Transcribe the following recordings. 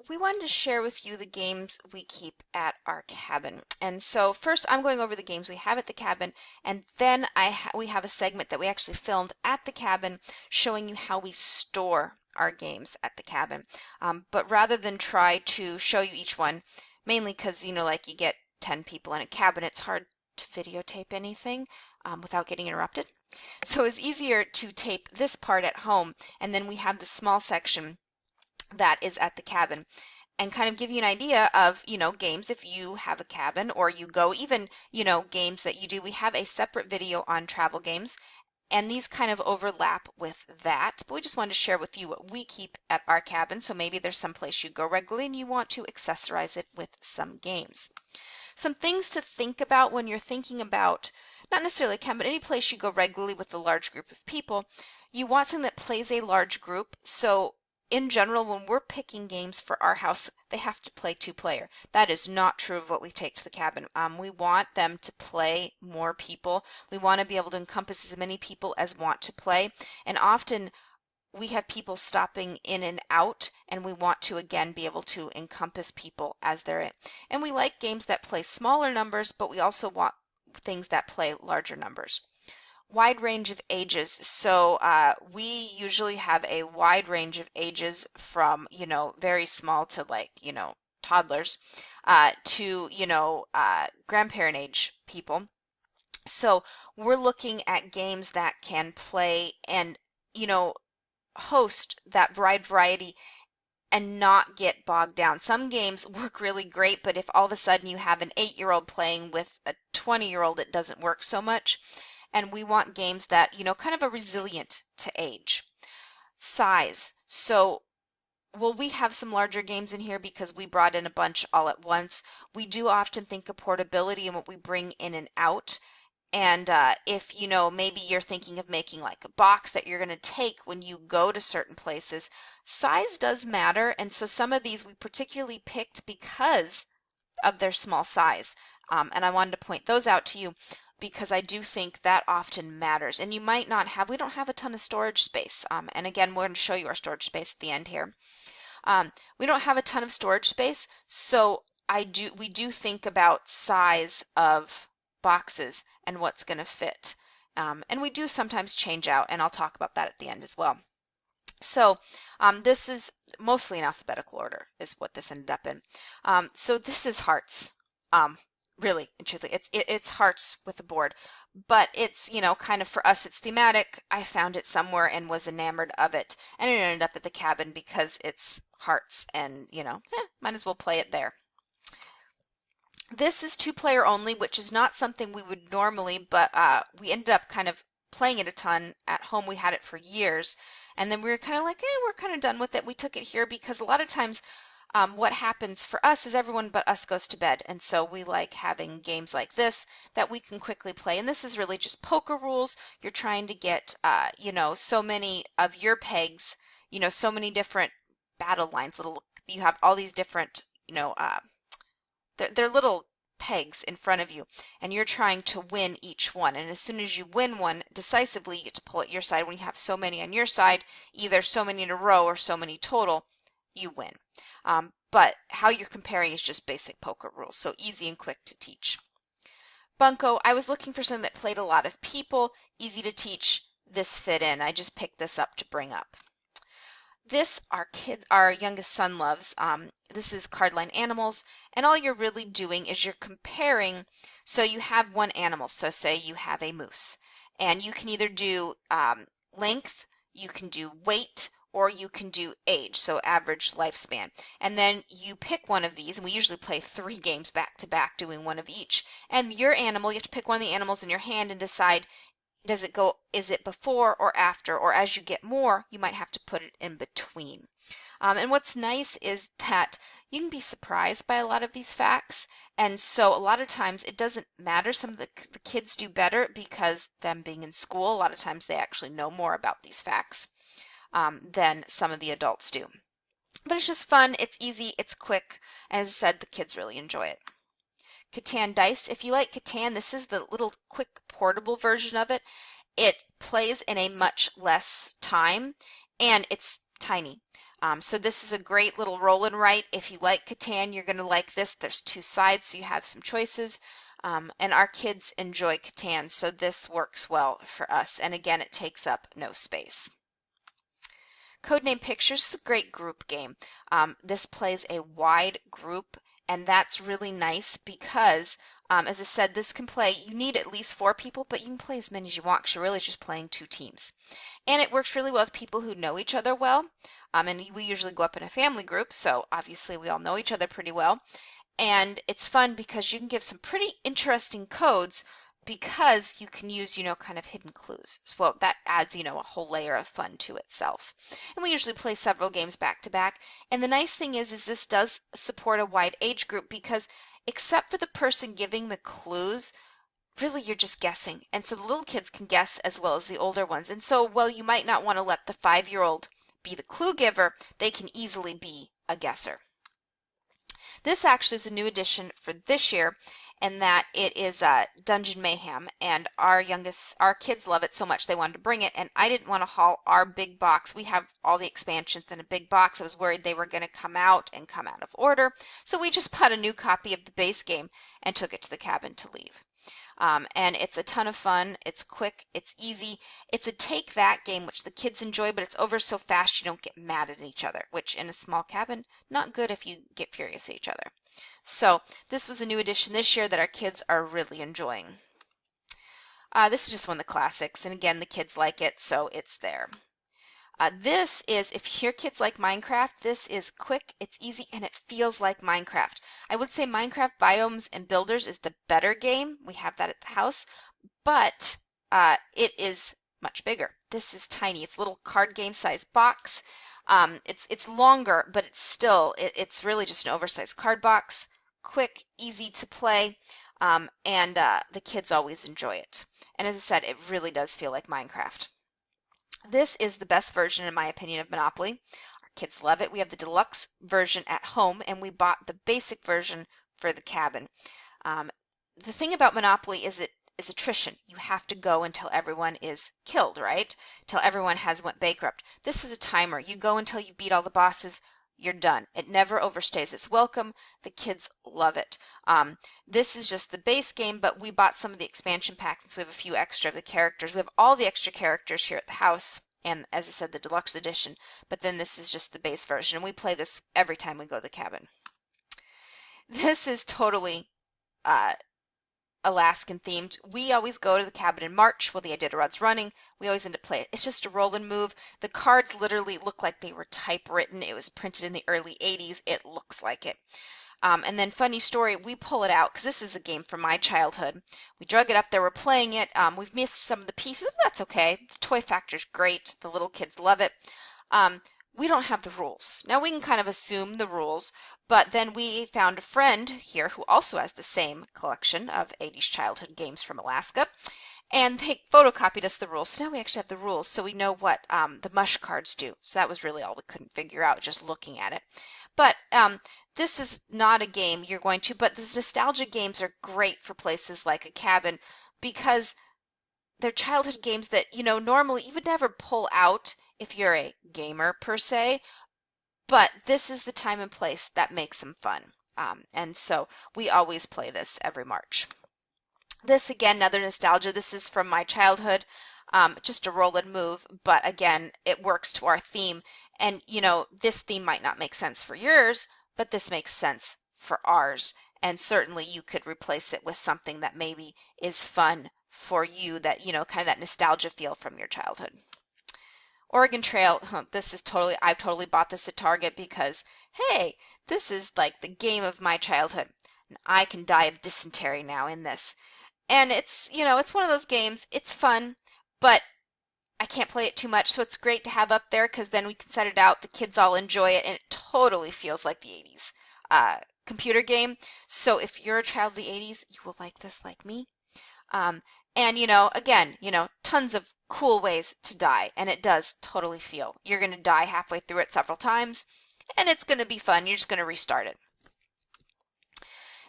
we wanted to share with you the games we keep at our cabin. And so first I'm going over the games we have at the cabin, and then we have a segment that we actually filmed at the cabin showing you how we store our games at the cabin. But rather than try to show you each one, mainly because, like you get 10 people in a cabin, it's hard to videotape anything without getting interrupted. So it's easier to tape this part at home, and then we have the small section that is at the cabin, and kind of give you an idea of, games if you have a cabin or you go, even, games that you do. We have a separate video on travel games, and these kind of overlap with that, but we just wanted to share with you what we keep at our cabin. So maybe there's some place you go regularly and you want to accessorize it with some games. Some things to think about when you're thinking about, not necessarily a cabin, but any place you go regularly with a large group of people. You want something that plays a large group. So in general, when we're picking games for our house, they have to play two-player. That is not true of what we take to the cabin. We want them to play more people. We want to be able to encompass as many people as want to play. And often we have people stopping in and out, and we want to, again, be able to encompass people as they're in. And we like games that play smaller numbers, but we also want things that play larger numbers. Wide range of ages. So we usually have a wide range of ages from, very small to toddlers to, grandparent age people. So we're looking at games that can play and, host that wide variety and not get bogged down. Some games work really great, but if all of a sudden you have an 8-year-old playing with a 20-year-old, it doesn't work so much. And we want games that, kind of are resilient to age. Size. So, we have some larger games in here because we brought in a bunch all at once. We do often think of portability and what we bring in and out. And if, maybe you're thinking of making like a box that you're going to take when you go to certain places, size does matter. And so some of these we particularly picked because of their small size. And I wanted to point those out to you, because I do think that often matters. And you might not have, we don't have a ton of storage space. And again, we're going to show you our storage space at the end here. We don't have a ton of storage space, so we do think about size of boxes and what's going to fit. And we do sometimes change out, and I'll talk about that at the end as well. So this is mostly in alphabetical order is what this ended up in. So this is hearts. Really and truthfully, it's hearts with a board, but it's, kind of for us, it's thematic. I found it somewhere and was enamored of it, and it ended up at the cabin because it's hearts, and might as well play it there. This is two-player only, which is not something we would normally, but we ended up kind of playing it a ton at home. We had it for years, and then we were kind of like, we're kind of done with it. We took it here because a lot of times what happens for us is everyone but us goes to bed, and so we like having games like this that we can quickly play. And this is really just poker rules. You're trying to get, so many of your pegs, so many different battle lines. You have all these different, they're little pegs in front of you, and you're trying to win each one. And as soon as you win one decisively, you get to pull it your side. When you have so many on your side, either so many in a row or so many total, you win. But how you're comparing is just basic poker rules, so easy and quick to teach. Bunko, I was looking for something that played a lot of people, easy to teach. This fit in. I just picked this up to bring up. This our youngest son loves. This is Cardline Animals, and all you're really doing is you're comparing. So you have one animal, so say you have a moose, and you can either do length, you can do weight, or you can do age, so average lifespan. And then you pick one of these, and we usually play 3 games back to back doing one of each. And your animal, you have to pick one of the animals in your hand and decide, is it before or after? Or as you get more, you might have to put it in between. And what's nice is that you can be surprised by a lot of these facts. And so a lot of times it doesn't matter. Some of the kids do better because them being in school, a lot of times they actually know more about these facts than some of the adults do. But it's just fun, it's easy, it's quick. As I said, the kids really enjoy it. Katan Dice. If you like Katan, this is the little quick portable version of it. It plays in a much less time, and it's tiny. So this is a great little roll and write. If you like Catan, you're going to like this. There's 2 sides, so you have some choices. And our kids enjoy Catan, so this works well for us. And again, it takes up no space. Codename Pictures is a great group game. This plays a wide group, and that's really nice because, as I said, this can play, you need at least 4 people, but you can play as many as you want because you're really just playing 2 teams. And it works really well with people who know each other well. And we usually go up in a family group, so obviously we all know each other pretty well. And it's fun because you can give some pretty interesting codes because you can use, kind of hidden clues. So, well, that adds, a whole layer of fun to itself. And we usually play several games back to back. And the nice thing is this does support a wide age group because except for the person giving the clues, really you're just guessing. And so the little kids can guess as well as the older ones. And so while you might not want to let the 5-year-old be the clue giver, they can easily be a guesser. This actually is a new addition for this year, and that it is Dungeon Mayhem, and our kids love it so much they wanted to bring it, and I didn't want to haul our big box. We have all the expansions in a big box. I was worried they were going to come out of order, so we just bought a new copy of the base game and took it to the cabin to leave. And it's a ton of fun. It's quick. It's easy. It's a take that game, which the kids enjoy, but it's over so fast you don't get mad at each other, which in a small cabin, not good if you get furious at each other. So this was a new addition this year that our kids are really enjoying. This is just one of the classics, and again, the kids like it, so it's there. This is, if your kids like Minecraft, this is quick, it's easy, and it feels like Minecraft. I would say Minecraft Biomes and Builders is the better game. We have that at the house, but it is much bigger. This is tiny. It's a little card game size box. It's longer, but it's really just an oversized card box. Quick, easy to play, and the kids always enjoy it. And as I said, it really does feel like Minecraft. This is the best version, in my opinion, of Monopoly. Our kids love it. We have the deluxe version at home, and we bought the basic version for the cabin. The thing about Monopoly is attrition. You have to go until everyone is killed, right? Until everyone has went bankrupt. This is a timer. You go until you beat all the bosses. You're done. It never overstays its welcome. The kids love it. This is just the base game, but we bought some of the expansion packs, and so we have a few extra of the characters. We have all the extra characters here at the house, and as I said, the deluxe edition, but then this is just the base version, and we play this every time we go to the cabin. This is totally Alaskan themed. We always go to the cabin in March while the Iditarod's running. We always end up playing it. It's just a roll and move. The cards literally look like they were typewritten. It was printed in the early 80s. It looks like it. And then funny story, we pull it out because this is a game from my childhood. We drug it up there. We're playing it. We've missed some of the pieces, but that's okay. The toy factor's great. The little kids love it. We don't have the rules. Now we can kind of assume the rules, but then we found a friend here who also has the same collection of 80s childhood games from Alaska, and they photocopied us the rules. So now we actually have the rules, so we know what the mush cards do. So that was really all we couldn't figure out just looking at it. But this is not a game you're going to, but these nostalgia games are great for places like a cabin because they're childhood games that, normally you would never pull out if you're a gamer per se, but this is the time and place that makes them fun. And so we always play this every March. This, again, another nostalgia. This is from my childhood, just a roll and move, but again, it works to our theme. And, this theme might not make sense for yours, but this makes sense for ours. And certainly you could replace it with something that maybe is fun for you that, kind of that nostalgia feel from your childhood. Oregon Trail, I've totally bought this at Target because, hey, this is like the game of my childhood. And I can die of dysentery now in this. And it's one of those games, it's fun, but I can't play it too much, so it's great to have up there because then we can set it out, the kids all enjoy it, and it totally feels like the 80s computer game. So if you're a child of the 80s, you will like this like me. And, again, tons of cool ways to die, and it does totally feel. You're going to die halfway through it several times, and it's going to be fun. You're just going to restart it.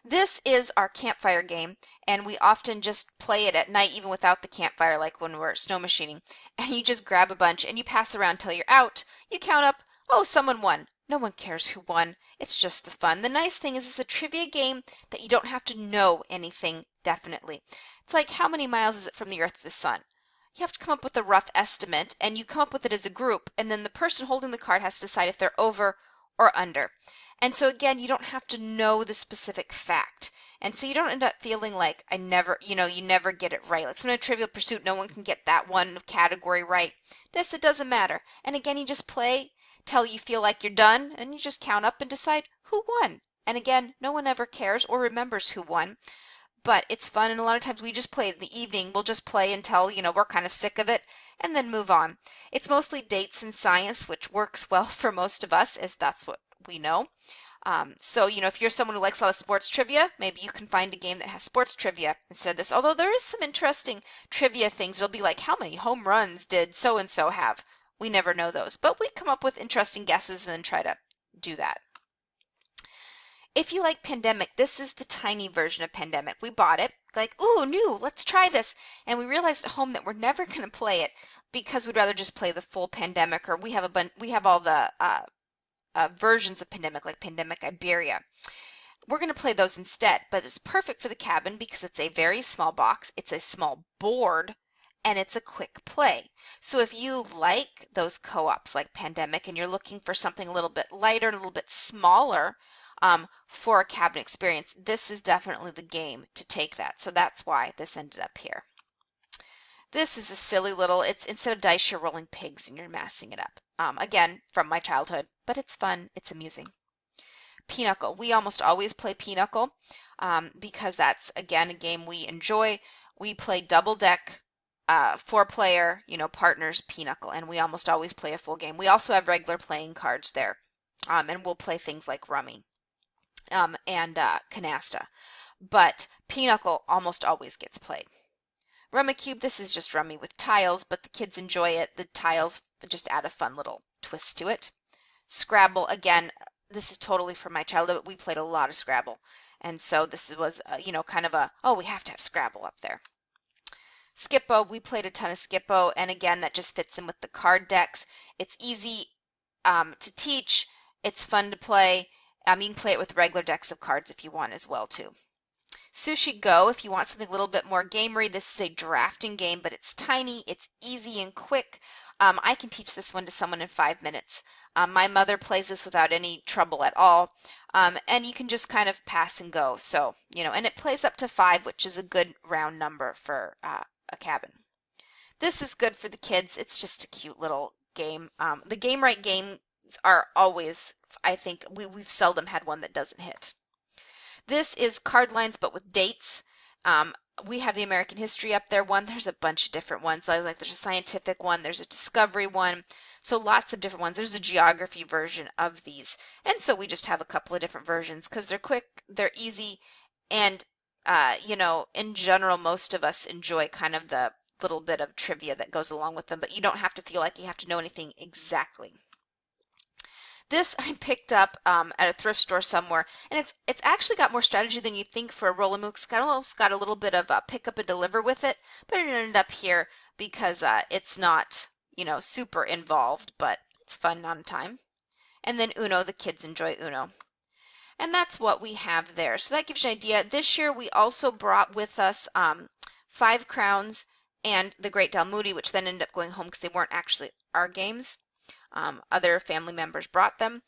This is our campfire game, and we often just play it at night, even without the campfire, like when we're snow machining. And you just grab a bunch, and you pass around till you're out. You count up Oh, someone won. No one cares who won. It's just the fun. The nice thing is it's a trivia game that you don't have to know anything definitely. It's like how many miles is it from the Earth to the Sun? You have to come up with a rough estimate, and you come up with it as a group, and then the person holding the card has to decide if they're over or under. And so again, you don't have to know the specific fact. And so you don't end up feeling like I never, you never get it right. Like some Trivial Pursuit, no one can get that one category right. This, it doesn't matter. And again, you just play till you feel like you're done, and you just count up and decide who won. And again, no one ever cares or remembers who won, but it's fun. And a lot of times we just play in the evening. We'll just play until, we're kind of sick of it and then move on. It's mostly dates and science, which works well for most of us, as that's what we know. So, if you're someone who likes a lot of sports trivia, maybe you can find a game that has sports trivia instead of this. Although there is some interesting trivia things. It'll be like, how many home runs did so-and-so have? We never know those, but we come up with interesting guesses and then try to do that. If you like Pandemic, this is the tiny version of Pandemic. We bought it, like, ooh, new, let's try this. And we realized at home that we're never going to play it because we'd rather just play the full Pandemic, or we have all the versions of Pandemic, like Pandemic Iberia. We're going to play those instead, but it's perfect for the cabin because it's a very small box, it's a small board, and it's a quick play. So if you like those co-ops like Pandemic and you're looking for something a little bit lighter and a little bit smaller for a cabin experience, this is definitely the game to take that. So that's why this ended up here. This is a silly little, it's instead of dice, you're rolling pigs and you're massing it up. Again, from my childhood, but it's fun, it's amusing. Pinochle. We almost always play Pinochle because that's, again, a game we enjoy. We play double deck, 4-player, partners Pinochle, and we almost always play a full game. We also have regular playing cards there, and we'll play things like Rummy and Canasta. But Pinochle almost always gets played. Roma Cube, this is just Rummy with tiles, but the kids enjoy it. The tiles just add a fun little twist to it. Scrabble, again, this is totally from my childhood, but we played a lot of Scrabble. And so this was, kind of a, oh, we have to have Scrabble up there. Skippo, we played a ton of Skippo, and again, that just fits in with the card decks. It's easy to teach. It's fun to play. You can play it with regular decks of cards if you want as well, too. Sushi Go, if you want something a little bit more gamery, this is a drafting game, but it's tiny, it's easy and quick. I can teach this one to someone in 5 minutes. My mother plays this without any trouble at all, and you can just kind of pass and go. So, and it plays up to 5, which is a good round number for a cabin. This is good for the kids. It's just a cute little game. The Game Right games are always, I think, we've seldom had one that doesn't hit. This is card lines, but with dates. We have the American history up there one. There's a bunch of different ones. Like there's a scientific one. There's a discovery one. So lots of different ones. There's a geography version of these. And so we just have a couple of different versions because they're quick, they're easy, and, in general, most of us enjoy kind of the little bit of trivia that goes along with them, but you don't have to feel like you have to know anything exactly. This I picked up at a thrift store somewhere, and it's actually got more strategy than you think for a roll and move. It's almost got a little bit of pick up and deliver with it, but it ended up here because it's not, super involved, but it's fun on time. And then Uno, the kids enjoy Uno. And that's what we have there. So that gives you an idea. This year we also brought with us 5 Crowns and the Great Dalmuti, which then ended up going home because they weren't actually our games. Other family members brought them,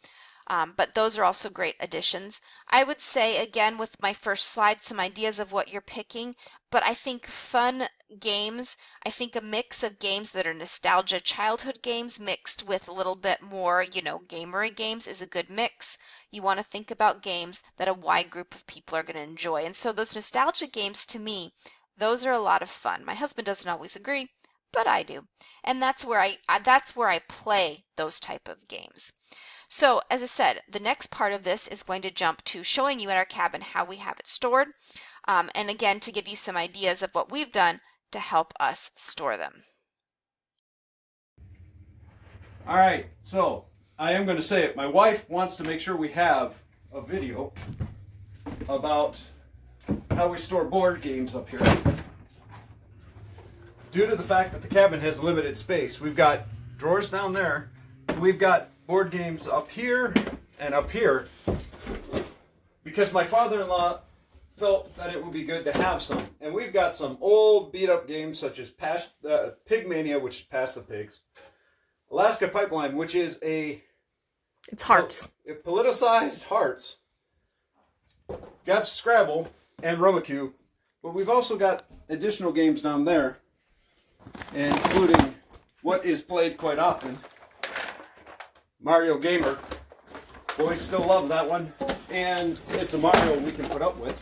but those are also great additions. I would say, again, with my first slide, some ideas of what you're picking, but I think fun games, I think a mix of games that are nostalgia childhood games mixed with a little bit more, gamery games is a good mix. You want to think about games that a wide group of people are going to enjoy. And so those nostalgia games, to me, those are a lot of fun. My husband doesn't always agree, but I do. And that's where I play those type of games. So as I said, the next part of this is going to jump to showing you at our cabin how we have it stored. And again, to give you some ideas of what we've done to help us store them. All right, so I am going to say it. My wife wants to make sure we have a video about how we store board games up here. Due to the fact that the cabin has limited space, we've got drawers down there, we've got board games up here and up here because my father-in-law felt that it would be good to have some. And we've got some old beat-up games such as Pig Mania, which is Pass the Pigs, Alaska Pipeline, which is It's hearts. Politicized hearts. Got Scrabble and Roma Cube, but we've also got additional games down there, including what is played quite often, Mario Gamer. Boys still love that one, and it's a Mario we can put up with.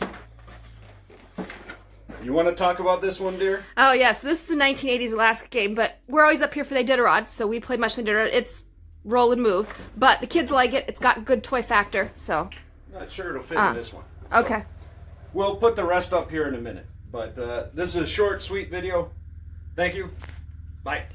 You want to talk about this one, dear? Oh, yes. This is a 1980s Alaska game, but we're always up here for the Iditarod, so we play much the Iditarod. It's roll and move, but the kids like it. It's got good toy factor, so. Not sure it'll fit in this one. Okay. So, we'll put the rest up here in a minute, but this is a short, sweet video. Thank you. Bye.